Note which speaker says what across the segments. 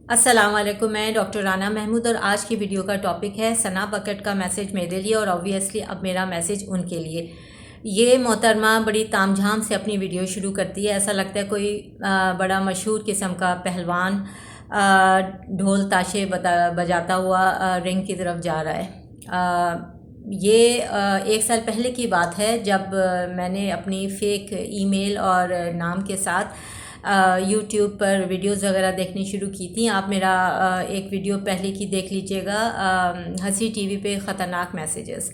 Speaker 1: السلام علیکم، میں ڈاکٹر رانا محمود اور آج کی ویڈیو کا ٹاپک ہے ثنا بکٹ کا میسیج میرے لیے اور آبویسلی اب میرا میسیج ان کے لیے۔ یہ محترمہ بڑی تام جھام سے اپنی ویڈیو شروع کرتی ہے، ایسا لگتا ہے کوئی بڑا مشہور قسم کا پہلوان ڈھول تاشے بجاتا ہوا رنگ کی طرف جا رہا ہے۔ یہ 1 سال پہلے کی بات ہے جب میں نے اپنی فیک ای میل اور نام کے ساتھ یوٹیوب پر ویڈیوز وغیرہ دیکھنی شروع کی تھیں۔ آپ میرا ایک ویڈیو پہلے کی دیکھ لیجئے گا، ہنسی ٹی وی پہ خطرناک میسیجز۔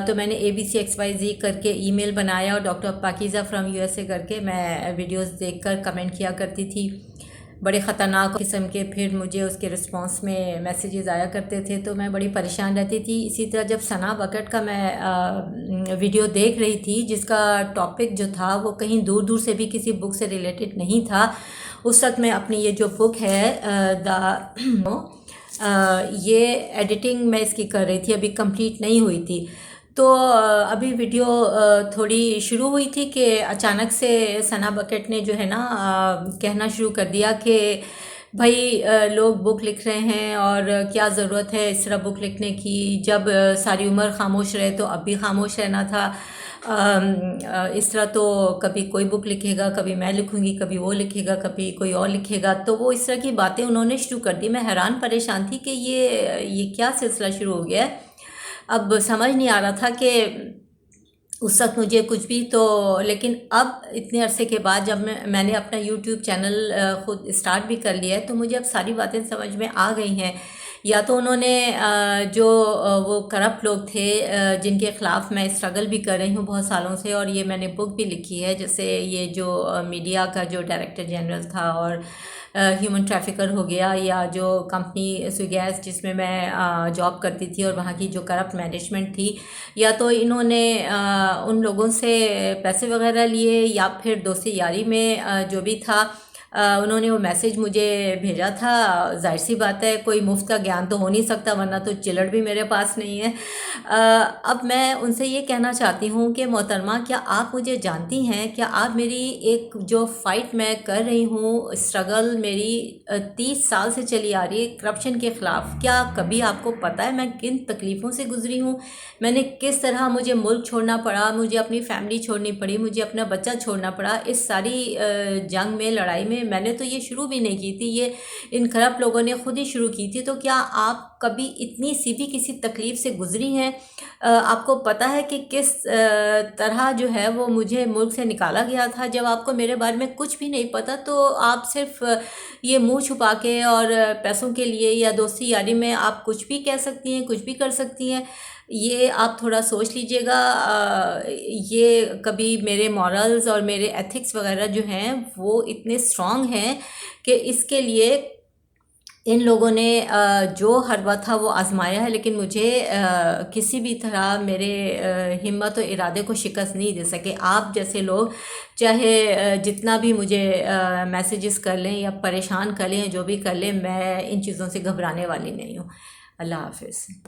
Speaker 1: تو میں نے ABCXYZ کر کے ای میل بنایا اور ڈاکٹر پاکیزہ فرام USA کر کے میں ویڈیوز دیکھ کر کمنٹ کیا کرتی تھی، بڑے خطرناک قسم کے۔ پھر مجھے اس کے رسپانس میں میسیجز آیا کرتے تھے تو میں بڑی پریشان رہتی تھی۔ اسی طرح جب ثنا بکٹ کا میں ویڈیو دیکھ رہی تھی جس کا ٹاپک جو تھا وہ کہیں دور دور سے بھی کسی بک سے ریلیٹڈ نہیں تھا، اس وقت میں اپنی یہ جو بک ہے یہ ایڈیٹنگ میں اس کی کر رہی تھی، ابھی کمپلیٹ نہیں ہوئی تھی۔ تو ابھی ویڈیو تھوڑی شروع ہوئی تھی کہ اچانک سے ثنا بکٹ نے جو ہے نا کہنا شروع کر دیا کہ بھائی لوگ بک لکھ رہے ہیں اور کیا ضرورت ہے اس طرح بک لکھنے کی، جب ساری عمر خاموش رہے تو اب بھی خاموش رہنا تھا۔ اس طرح تو کبھی کوئی بک لکھے گا، کبھی میں لکھوں گی، کبھی وہ لکھے گا، کبھی کوئی اور لکھے گا، تو وہ اس طرح کی باتیں انہوں نے شروع کر دی۔ میں حیران پریشان تھی کہ یہ کیا سلسلہ شروع ہو گیا ہے۔ اب سمجھ نہیں آ رہا تھا کہ اس وقت مجھے کچھ بھی تو، لیکن اب اتنے عرصے کے بعد جب میں نے اپنا یوٹیوب چینل خود اسٹارٹ بھی کر لیا ہے تو مجھے اب ساری باتیں سمجھ میں آ گئی ہیں۔ یا تو انہوں نے جو وہ کرپٹ لوگ تھے جن کے خلاف میں اسٹرگل بھی کر رہی ہوں بہت سالوں سے، اور یہ میں نے بک بھی لکھی ہے، جیسے یہ جو میڈیا کا جو ڈائریکٹر جنرل تھا اور ہیومن ٹریفکر ہو گیا، یا جو کمپنی سویگیس جس میں جاب کرتی تھی اور وہاں کی جو کرپٹ مینجمنٹ تھی، یا تو انہوں نے ان لوگوں سے پیسے وغیرہ لیے یا پھر دوستی یاری میں جو بھی تھا انہوں نے وہ میسیج مجھے بھیجا تھا۔ ظاہر سی بات ہے کوئی مفت کا گیان تو ہو نہیں سکتا، ورنہ تو چلڑ بھی میرے پاس نہیں ہے۔ اب میں ان سے یہ کہنا چاہتی ہوں کہ محترمہ، کیا آپ مجھے جانتی ہیں؟ کیا آپ میری ایک جو فائٹ میں کر رہی ہوں، اسٹرگل میری 30 سال سے چلی آ رہی ہے کرپشن کے خلاف، کیا کبھی آپ کو پتہ ہے میں کن تکلیفوں سے گزری ہوں؟ میں نے کس طرح مجھے ملک چھوڑنا پڑا، مجھے اپنی فیملی چھوڑنی پڑی، مجھے اپنا بچہ چھوڑنا پڑا اس ساری جنگ میں، لڑائی میں۔ میں نے تو یہ شروع بھی نہیں کی تھی، یہ ان کرپٹ لوگوں نے خود ہی شروع کی تھی۔ تو کیا آپ کبھی اتنی سی بھی کسی تکلیف سے گزری ہیں؟ آپ کو پتہ ہے کہ کس طرح جو ہے وہ مجھے ملک سے نکالا گیا تھا؟ جب آپ کو میرے بارے میں کچھ بھی نہیں پتہ تو آپ صرف یہ منہ چھپا کے اور پیسوں کے لیے یا دوستی یاری میں آپ کچھ بھی کہہ سکتی ہیں، کچھ بھی کر سکتی ہیں۔ یہ آپ تھوڑا سوچ لیجئے گا۔ یہ کبھی میرے مورلز اور میرے ایتھکس وغیرہ جو ہیں وہ اتنے اسٹرانگ ہیں کہ اس کے لیے ان لوگوں نے جو حربہ تھا وہ آزمایا ہے، لیکن مجھے کسی بھی طرح میرے ہمت و ارادے کو شکست نہیں دے سکے۔ آپ جیسے لوگ چاہے جتنا بھی مجھے میسیجز کر لیں یا پریشان کر لیں، جو بھی کر لیں، میں ان چیزوں سے گھبرانے والی نہیں ہوں۔ اللہ حافظ۔